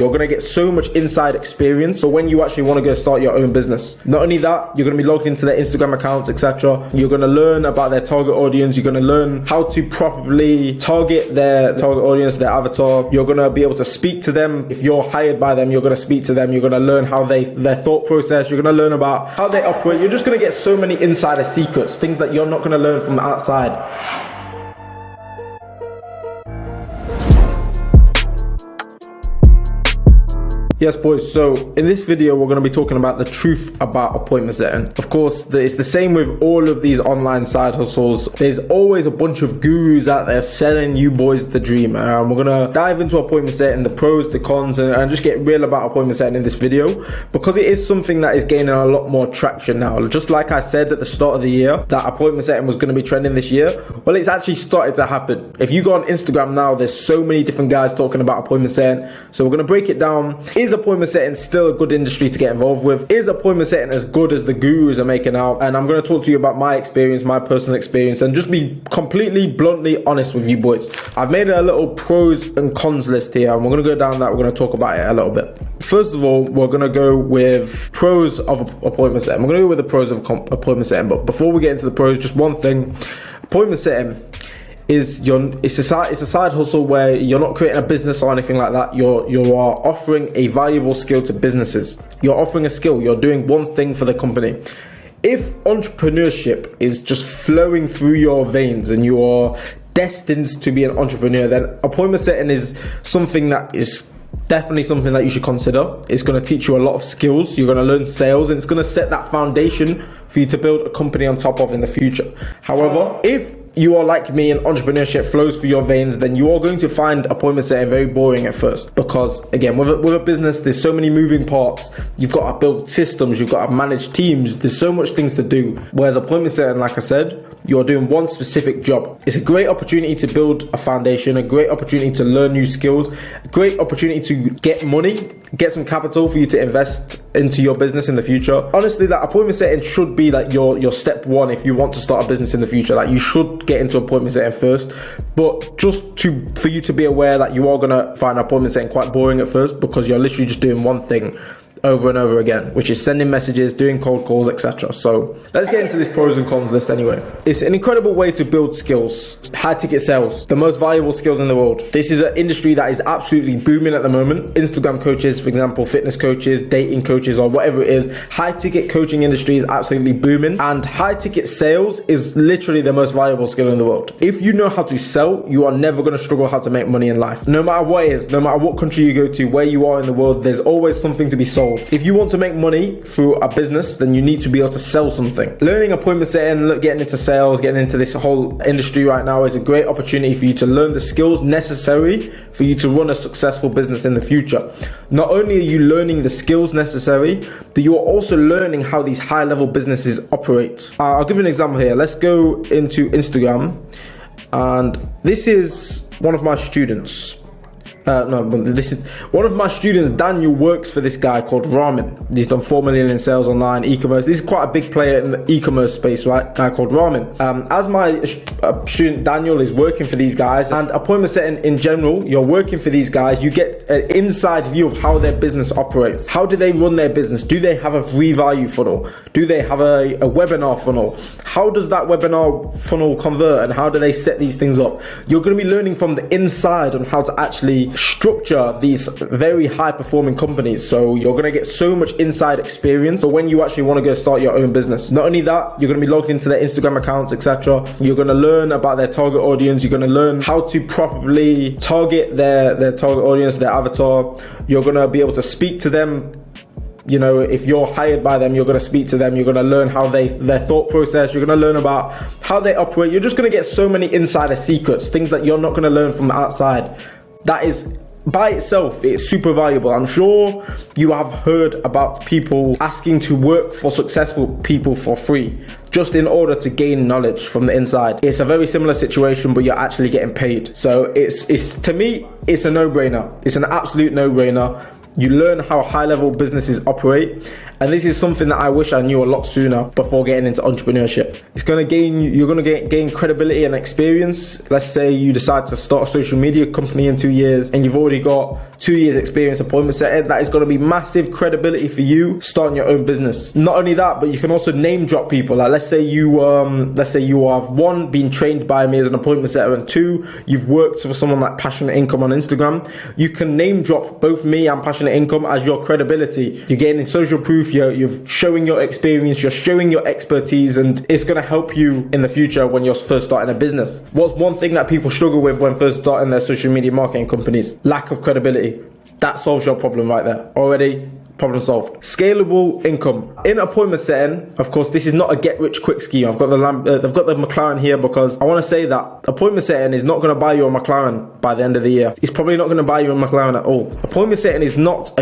You're going to get so much inside experience for when you actually want to go start your own business. Not only that, you're going to be logged into their Instagram accounts, etc. You're going to learn about their target audience. You're going to learn how to properly target their target audience, their avatar. You're going to be able to speak to them. If you're hired by them, you're going to speak to them. You're going to learn how their thought process. You're going to learn about how they operate. You're just going to get so many insider secrets, things that you're not going to learn from the outside. Yes, boys, so in this video, we're going to be talking about the truth about appointment setting. Of course, it's the same with all of these online side hustles. There's always a bunch of gurus out there selling you boys the dream. We're going to dive into appointment setting, the pros, the cons, and just get real about appointment setting in this video, because it is something that is gaining a lot more traction now. Just like I said at the start of the year, that appointment setting was going to be trending this year. Well, it's actually started to happen. If you go on Instagram now, there's so many different guys talking about appointment setting. So we're going to break it down. Is appointment setting still a good industry to get involved with? Is appointment setting as good as the gurus are making out? And I'm going to talk to you about my experience, my personal experience, and just be completely bluntly honest with you boys. I've made a little pros and cons list here, and we're going to go down that. We're going to talk about it a little bit. First of all, we're going to go with pros of appointment setting. We're going to go with the pros of appointment setting, but before we get into the pros, just one thing. Appointment setting is it's a side hustle where you're not creating a business or anything like that. You are offering a valuable skill to businesses. You're offering a skill. You're doing one thing for the company. If entrepreneurship is just flowing through your veins and you are destined to be an entrepreneur, then appointment setting is something that is definitely something that you should consider. It's going to teach you a lot of skills. You're going to learn sales, and it's going to set that foundation for you to build a company on top of in the future. However, if you are like me and entrepreneurship flows through your veins, then you are going to find appointment setting very boring at first, because again, with a business, there's so many moving parts. You've got to build systems, you've got to manage teams, there's so much things to do. Whereas appointment setting, like I said, you're doing one specific job. It's a great opportunity to build a foundation, a great opportunity to learn new skills, a great opportunity to get money, get some capital for you to invest into your business in the future. Honestly, that appointment setting should be like your step one if you want to start a business in the future. Like, you should get into appointment setting first, but just for you to be aware that you are going to find appointment setting quite boring at first, because you're literally just doing one thing over and over again, which is sending messages, doing cold calls, etc. So let's get into this pros and cons list anyway. It's an incredible way to build skills. High ticket sales, the most valuable skills in the world. This is an industry that is absolutely booming at the moment. Instagram coaches, for example, fitness coaches, dating coaches, or whatever it is, high ticket coaching industry is absolutely booming, and high ticket sales is literally the most valuable skill in the world. If you know how to sell, you are never going to struggle how to make money in life. No matter what it is, no matter what country you go to, where you are in the world, there's always something to be sold. If you want to make money through a business, then you need to be able to sell something. Learning appointment setting, getting into sales, getting into this whole industry right now is a great opportunity for you to learn the skills necessary for you to run a successful business in the future. Not only are you learning the skills necessary, but you are also learning how these high-level businesses operate. I'll give you an example here. Let's go into Instagram, and this is one of my students. This is one of my students. Daniel works for this guy called Ramen. He's done 4 million in sales online, e-commerce. This is quite a big player in the e-commerce space, right? Guy called Ramen. As my student Daniel is working for these guys, and appointment setting in general, you're working for these guys, you get an inside view of how their business operates. How do they run their business? Do they have a free value funnel? Do they have a webinar funnel? How does that webinar funnel convert, and how do they set these things up? You're going to be learning from the inside on how to actually structure these very high performing companies. So you're going to get so much inside experience for when you actually want to go start your own business. Not only that, you're going to be logged into their Instagram accounts, etc. You're going to learn about their target audience. You're going to learn how to properly target their target audience, their avatar. You're going to be able to speak to them. You know, if you're hired by them, you're going to speak to them. You're going to learn how their thought process. You're going to learn about how they operate. You're just going to get so many insider secrets, things that you're not going to learn from the outside. That is, by itself, it's super valuable. I'm sure you have heard about people asking to work for successful people for free, just in order to gain knowledge from the inside. It's a very similar situation, but you're actually getting paid. So it's to me, it's a no-brainer. It's an absolute no-brainer. You learn how high-level businesses operate, and this is something that I wish I knew a lot sooner before getting into entrepreneurship. You're going to gain credibility and experience. Let's say you decide to start a social media company in 2 years, and you've already got 2 years experience appointment setting. That is going to be massive credibility for you starting your own business. Not only that, but you can also name drop people. Like let's say you have one, been trained by me as an appointment setter, and two, you've worked for someone like Passionate Income on Instagram. You can name drop both me and Passionate Income as your credibility. You're gaining social proof, you're showing your experience, you're showing your expertise, and it's going to help you in the future when you're first starting a business. What's one thing that people struggle with when first starting their social media marketing companies? Lack of credibility. That solves your problem right there. Already, problem solved. Scalable income. In appointment setting, of course, this is not a get-rich-quick scheme. I've got the McLaren here because I want to say that appointment setting is not going to buy you a McLaren by the end of the year. It's probably not going to buy you a McLaren at all. Appointment setting is not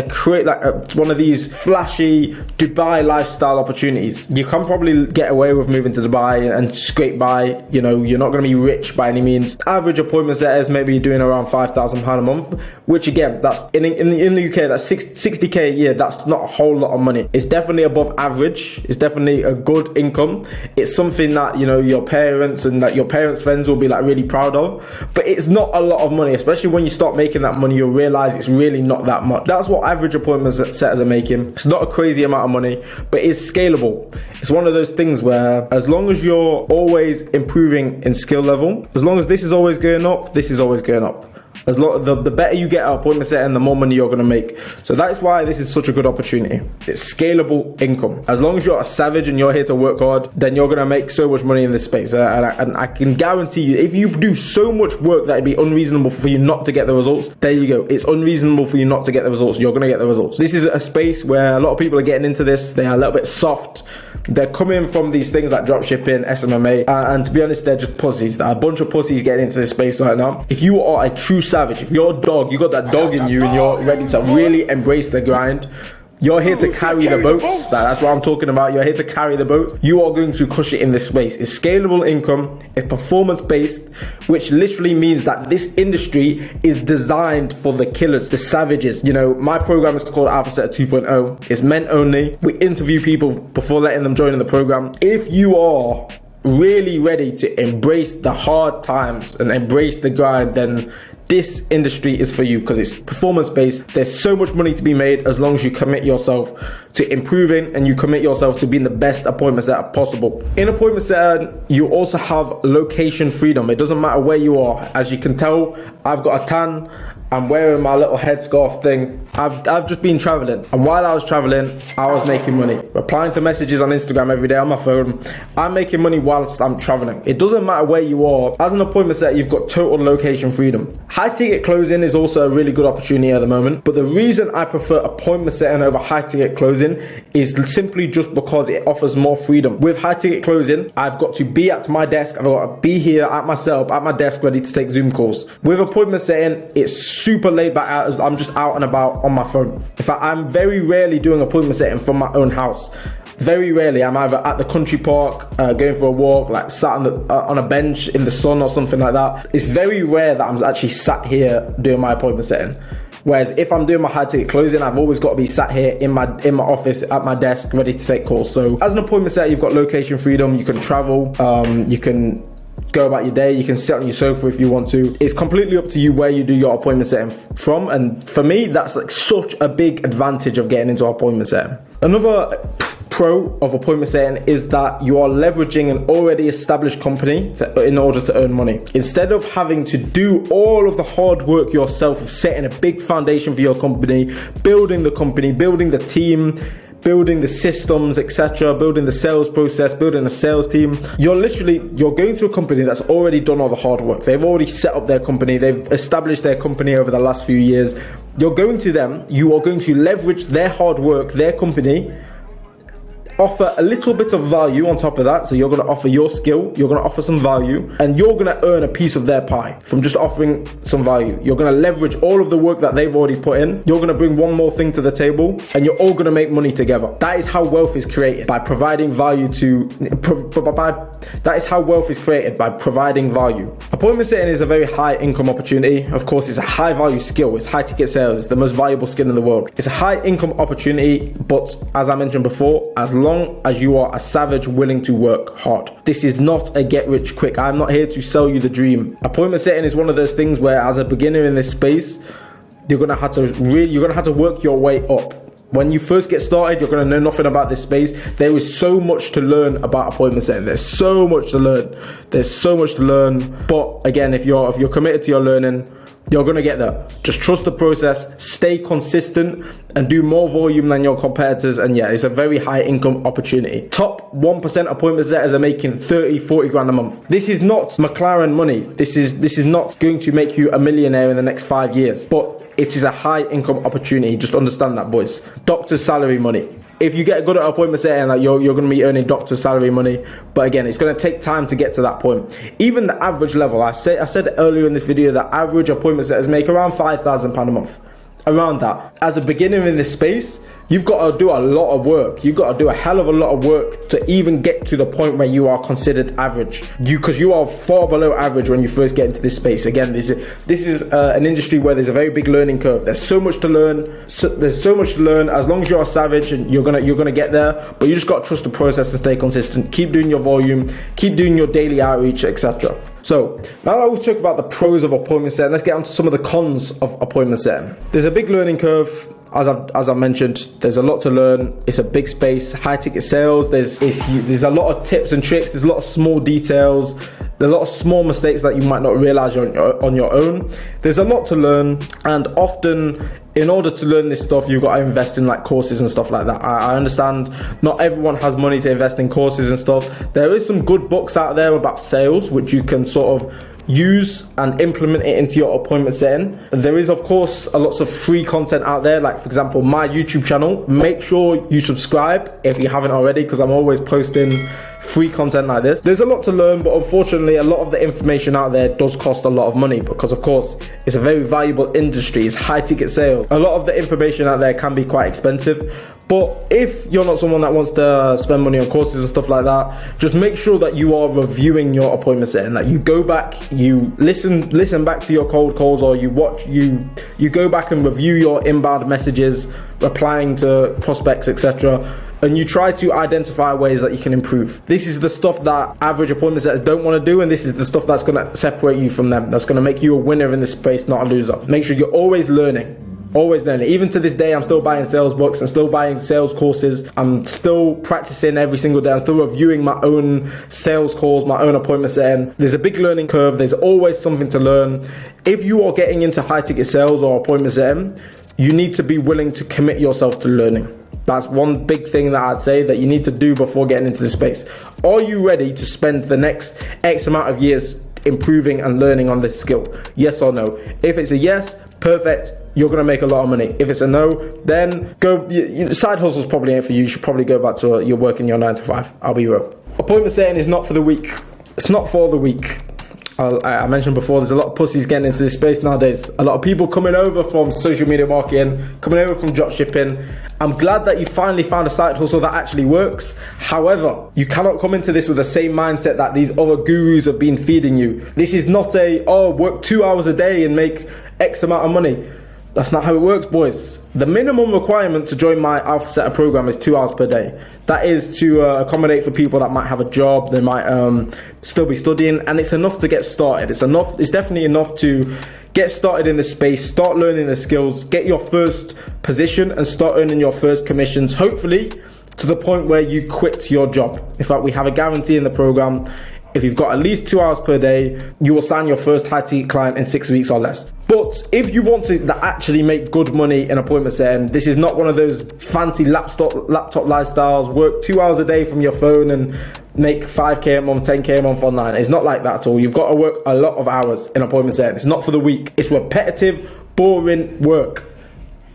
one of these flashy Dubai lifestyle opportunities. You can probably get away with moving to Dubai and scrape by. You know, you're not going to be rich by any means. Average appointment setters maybe doing around £5,000 a month, which again, that's in the UK, that's 60k a year. That's not a whole lot of money. It's definitely above average. It's definitely a good income. It's something that, you know, your parents and that your parents' friends will be like really proud of, but it's not a lot of money. Especially when you start making that money, you'll realize it's really not that much. That's what average appointment setters are making. It's not a crazy amount of money, but it's scalable. It's one of those things where as long as you're always improving in skill level, as long as this is always going up, this is always going up. The better you get at appointment setting, the more money you're going to make. So that's why this is such a good opportunity. It's scalable income. As long as you're a savage and you're here to work hard, then you're going to make so much money in this space. And I can guarantee you, if you do so much work that it'd be unreasonable for you not to get the results, there you go. It's unreasonable for you not to get the results. You're going to get the results. This is a space where a lot of people are getting into this. They are a little bit soft. They're coming from these things like dropshipping, SMMA, and to be honest, they're just pussies. There are a bunch of pussies getting into this space right now. If you are a true savage, if you're a dog, you got that dog in you and you're ready to really embrace the grind, you're here to carry the boats. That's what I'm talking about. You're here to carry the boats. You are going to crush it in this space. It's scalable income. It's performance-based, which literally means that this industry is designed for the killers, the savages. You know, my program is called Alpha Setter 2.0. It's men only. We interview people before letting them join in the program. If you are really ready to embrace the hard times and embrace the grind, then this industry is for you because it's performance-based. There's so much money to be made as long as you commit yourself to improving and you commit yourself to being the best appointment setter possible. In appointment setter, you also have location freedom. It doesn't matter where you are. As you can tell, I've got a tan. I'm wearing my little headscarf thing. I've just been traveling, and while I was traveling, I was making money. Replying to messages on Instagram every day on my phone. I'm making money whilst I'm traveling. It doesn't matter where you are. As an appointment setter, you've got total location freedom. High ticket closing is also a really good opportunity at the moment, but the reason I prefer appointment setting over high ticket closing is simply just because it offers more freedom. With high ticket closing, I've got to be at my desk. I've got to be here at my desk ready to take Zoom calls. With appointment setting, it's super laid back out. I'm just out and about on my phone. In fact, I'm very rarely doing appointment setting from my own house. Very rarely. I'm either at the country park, going for a walk, like sat on a bench in the sun or something like that. It's very rare that I'm actually sat here doing my appointment setting. Whereas if I'm doing my high ticket closing, I've always got to be sat here in my office at my desk ready to take calls. So as an appointment setter, you've got location freedom. You can travel. You can go about your day. You can sit on your sofa if you want to. It's completely up to you where you do your appointment setting from, and for me, that's like such a big advantage of getting into appointment setting. Another pro of appointment setting is that you are leveraging an already established company in order to earn money. Instead of having to do all of the hard work yourself of setting a big foundation for your company, building the team, building the systems, etc., building the sales process, building a sales team. You're going to a company that's already done all the hard work. They've already set up their company. They've established their company over the last few years. You're going to them. You are going to leverage their hard work, their company, offer a little bit of value on top of that. So you're going to offer your skill, you're going to offer some value, and you're going to earn a piece of their pie from just offering some value. You're going to leverage all of the work that they've already put in. You're going to bring one more thing to the table, and you're all going to make money together. That is how wealth is created, by providing value that is how wealth is created, by providing value. Appointment setting is a very high income opportunity. Of course, it's a high value skill. It's high ticket sales. It's the most valuable skill in the world. It's a high income opportunity, but as I mentioned before, as long as you are a savage willing to work hard. This is not a get rich quick. I'm not here to sell you the dream. Appointment setting is one of those things where, as a beginner in this space, you're gonna have to work your way up. When you first get started, you're going to know nothing about this space. There is so much to learn about appointment setting. There's so much to learn. But again, if you're committed to your learning, you're going to get there. Just trust the process, stay consistent, and do more volume than your competitors. And yeah, it's a very high income opportunity. Top 1% appointment setters are making 30, 40 grand a month. This is not McLaren money. This is not going to make you a millionaire in the next 5 years. But it is a high income opportunity. Just understand that, boys. Doctor's salary money. If you get good at appointment setting, like you're going to be earning doctor's salary money. But again, it's going to take time to get to that point. Even the average level, I said earlier in this video that average appointment setters make around £5,000 a month. Around that. As a beginner in this space, you've got to do a lot of work. You've got to do a hell of a lot of work to even get to the point where you are considered average. Because you are far below average when you first get into this space. Again, this is an industry where there's a very big learning curve. There's so much to learn. There's so much to learn. As long as you're a savage, and you're gonna get there. But you just got to trust the process and stay consistent. Keep doing your volume. Keep doing your daily outreach, etc. So now that we've talked about the pros of appointment setting, let's get on to some of the cons of appointment setting. There's a big learning curve. As I've mentioned, there's a lot to learn. It's a big space, high ticket sales. There's a lot of tips and tricks. There's a lot of small details. There's a lot of small mistakes that you might not realize on your own. There's a lot to learn, and often in order to learn this stuff, you've got to invest in like courses and stuff like that. I understand not everyone has money to invest in courses and stuff. There is some good books out there about sales, which you can sort of use and implement it into your appointment setting. There is of course a lots of free content out there, like for example my YouTube channel. Make sure you subscribe if you haven't already, because I'm always posting free content like this. There's a lot to learn, but unfortunately a lot of the information out there does cost a lot of money, because of course it's a very valuable industry. It's high ticket sales. A lot of the information out there can be quite expensive. But if you're not someone that wants to spend money on courses and stuff like that, just make sure that you are reviewing your appointment setting. That you go back, you listen back to your cold calls, or you go back and review your inbound messages, replying to prospects, etc. And you try to identify ways that you can improve. This is the stuff that average appointment setters don't want to do, and this is the stuff that's going to separate you from them. That's going to make you a winner in this space, not a loser. Make sure you're always learning. Always learning. Even to this day, I'm still buying sales books. I'm still buying sales courses. I'm still practicing every single day. I'm still reviewing my own sales calls, my own appointment setting. There's a big learning curve. There's always something to learn. If you are getting into high ticket sales or appointment setting, you need to be willing to commit yourself to learning. That's one big thing that I'd say that you need to do before getting into this space. Are you ready to spend the next X amount of years improving and learning on this skill? Yes or no? If it's a yes, perfect, you're going to make a lot of money. If it's a no, then side hustles probably ain't for you. You should probably go back to your working your 9 to 5. I'll be real. Appointment setting is not for the weak. It's not for the weak. I mentioned before, there's a lot of pussies getting into this space nowadays. A lot of people coming over from social media marketing, coming over from drop shipping. I'm glad that you finally found a side hustle that actually works. However, you cannot come into this with the same mindset that these other gurus have been feeding you. This is not work 2 hours a day and make X amount of money. That's not how it works, boys. The minimum requirement to join my Alpha Setter program is 2 hours per day. That is to accommodate for people that might have a job, they might still be studying, and it's enough to get started. It's definitely enough to get started in this space, start learning the skills, get your first position, and start earning your first commissions, hopefully to the point where you quit your job. In fact, we have a guarantee in the program. If you've got at least 2 hours per day, you will sign your first high-ticket client in 6 weeks or less. But if you want to actually make good money in appointment setting, this is not one of those fancy laptop lifestyles, work 2 hours a day from your phone and make 5k a month, 10k a month online. It's not like that at all. You've got to work a lot of hours in appointment setting. It's not for the weak. It's repetitive, boring work.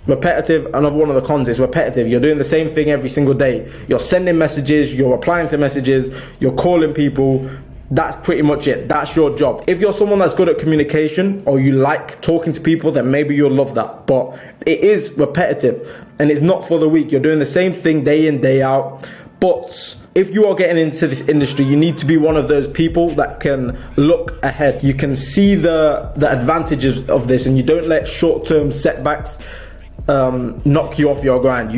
Repetitive. Another one of the cons is repetitive. You're doing the same thing every single day. You're sending messages, you're replying to messages, you're calling people. That's pretty much it. That's your job. If you're someone that's good at communication, or you like talking to people, then maybe you'll love that. But it is repetitive, and it's not for the weak. You're doing the same thing day in, day out. But if you are getting into this industry, you need to be one of those people that can look ahead. You can see the advantages of this, and you don't let short-term setbacks knock you off your grind.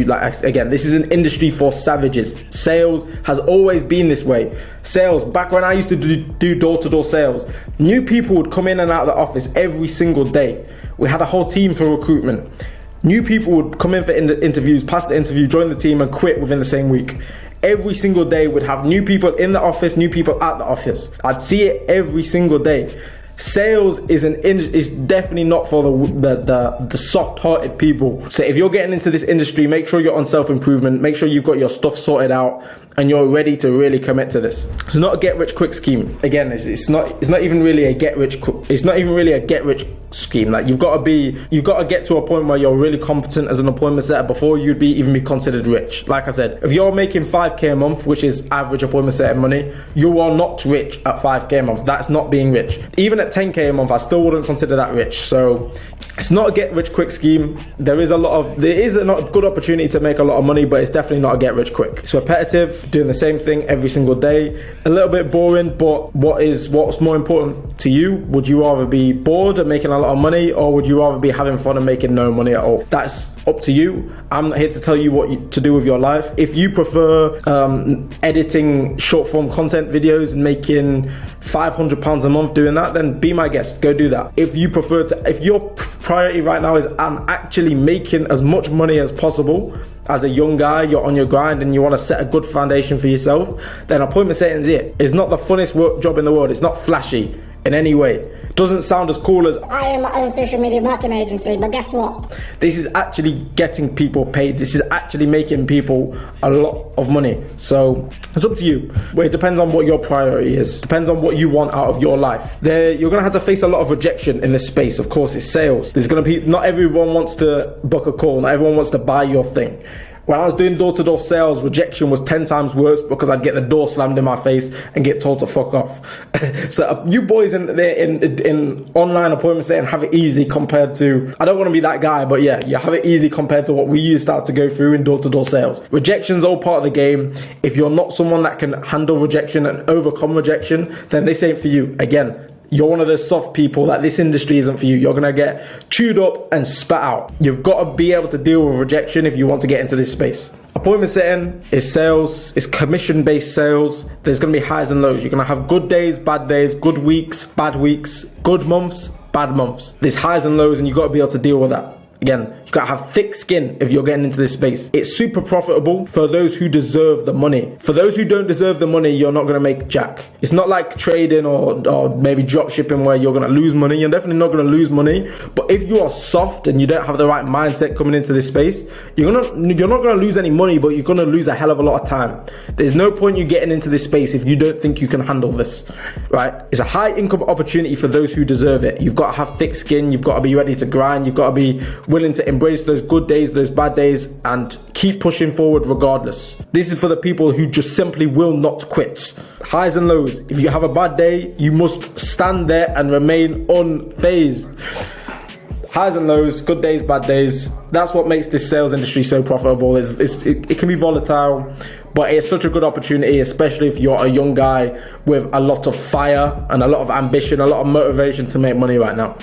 Again, this is an industry for savages. Sales has always been this way. Sales, back when I used to do door-to-door sales, new people would come in and out of the office every single day. We had a whole team for recruitment. New people would come in for interviews, pass the interview, join the team, and quit within the same week. Every single day we'd have new people in the office, new people at the office. I'd see it every single day. Sales is definitely not for the soft-hearted people. So if you're getting into this industry, make sure you're on self-improvement, make sure you've got your stuff sorted out, and you're ready to really commit to this. It's not a get-rich-quick scheme. Again, it's not even really a get-rich scheme. Like you've got to get to a point where you're really competent as an appointment setter before you'd even be considered rich. Like I said, if you're making 5k a month, which is average appointment setting money, you are not rich at 5k a month. That's not being rich. Even at 10k a month, I still wouldn't consider that rich. So it's not a get-rich-quick scheme. There is a good opportunity to make a lot of money, but it's definitely not a get-rich-quick. It's repetitive, doing the same thing every single day. A little bit boring, but what's more important to you? Would you rather be bored and making a lot of money, or would you rather be having fun and making no money at all? That's up to you. I'm not here to tell you what to do with your life. If you prefer editing short-form content videos and making £500 a month doing that, then be my guest. Go do that. If your priority right now is I'm actually making as much money as possible, as a young guy, you're on your grind and you want to set a good foundation for yourself, then appointment setting's it. It's not the funnest job in the world. It's not flashy in any way. It doesn't sound as cool as I own my own social media marketing agency, but guess what? This is actually getting people paid. This is actually making people a lot of money. So it's up to you. Well, it depends on what your priority is. Depends on what you want out of your life. You're going to have to face a lot of rejection in this space. Of course, it's sales. Not everyone wants to book a call. Not everyone wants to buy your thing. When I was doing door-to-door sales, rejection was 10 times worse because I'd get the door slammed in my face and get told to fuck off. So you boys in online appointment setting have it easy compared to, I don't want to be that guy, but yeah, you have it easy compared to what we used to have to go through in door-to-door sales. Rejection's all part of the game. If you're not someone that can handle rejection and overcome rejection, then this ain't for you. Again, you're one of those soft people that this industry isn't for you. You're going to get chewed up and spat out. You've got to be able to deal with rejection if you want to get into this space. Appointment setting is sales. It's commission-based sales. There's going to be highs and lows. You're going to have good days, good weeks, bad weeks, good months, bad months. There's highs and lows and you've got to be able to deal with that. Again, you've got to have thick skin if you're getting into this space. It's super profitable for those who deserve the money. For those who don't deserve the money, you're not going to make jack. It's not like trading or maybe drop shipping where you're going to lose money. You're definitely not going to lose money. But if you are soft and you don't have the right mindset coming into this space, you're not going to lose any money, but you're going to lose a hell of a lot of time. There's no point you getting into this space if you don't think you can handle this, right? It's a high income opportunity for those who deserve it. You've got to have thick skin. You've got to be ready to grind. You've got to be willing to embrace those good days, those bad days, and keep pushing forward regardless. This is for the people who just simply will not quit. Highs and lows. If you have a bad day, you must stand there and remain unfazed. Highs and lows, good days, bad days. That's what makes this sales industry so profitable. It can be volatile, but it's such a good opportunity, especially if you're a young guy with a lot of fire and a lot of ambition, a lot of motivation to make money right now.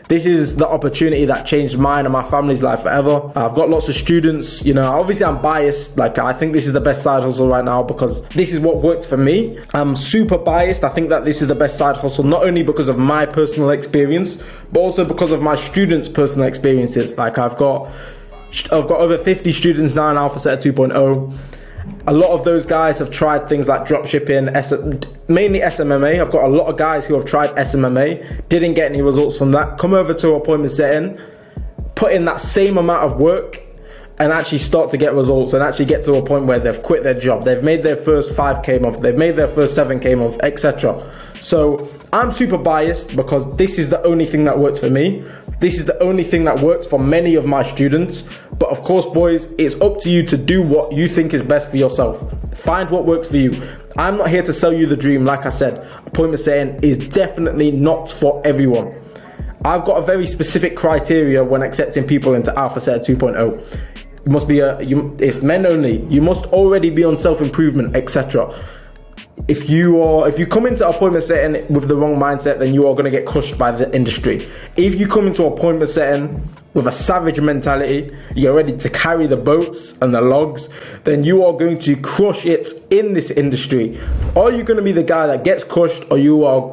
This is the opportunity that changed mine and my family's life forever. I've got lots of students, obviously I'm biased. Like, I think this is the best side hustle right now because this is what works for me. I'm super biased. I think that this is the best side hustle, not only because of my personal experience, but also because of my students' personal experiences. Like, I've got over 50 students now in Alpha Setter 2.0. A lot of those guys have tried things like dropshipping, mainly SMMA. I've got a lot of guys who have tried SMMA, didn't get any results from that. Come over to appointment setting, put in that same amount of work, and actually start to get results and actually get to a point where they've quit their job. They've made their first 5k month, they've made their first 7k month, etc. So I'm super biased because this is the only thing that works for me. This is the only thing that works for many of my students. But of course, boys, it's up to you to do what you think is best for yourself. Find what works for you. I'm not here to sell you the dream. Like I said, appointment setting is definitely not for everyone. I've got a very specific criteria when accepting people into Alpha Setter 2.0. You must be it's men only. You must already be on self-improvement, etc. if you come into appointment setting with the wrong mindset, then you are going to get crushed by the industry. If you come into appointment setting with a savage mentality, you're ready to carry the boats and the logs, then you are going to crush it in this industry. Are you going to be the guy that gets crushed, or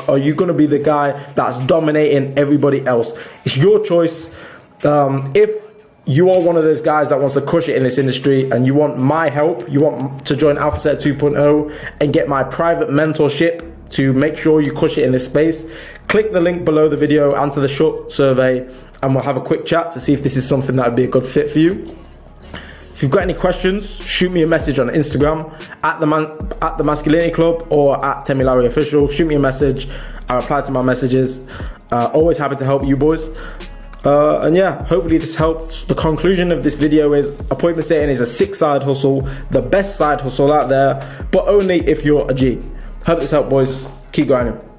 are you going to be the guy that's dominating everybody else? It's your choice. If you are one of those guys that wants to crush it in this industry and you want my help, you want to join AlphaSet 2.0 and get my private mentorship to make sure you crush it in this space, click the link below the video, answer the short survey, and we'll have a quick chat to see if this is something that would be a good fit for you. If you've got any questions, shoot me a message on Instagram at the Masculinity Club or at Temilari Official. Shoot me a message. I reply to my messages. Always happy to help you boys. And yeah, hopefully this helped. The conclusion of this video is appointment setting is a sick side hustle, the best side hustle out there, but only if you're a G. Hope this helped, boys. Keep grinding.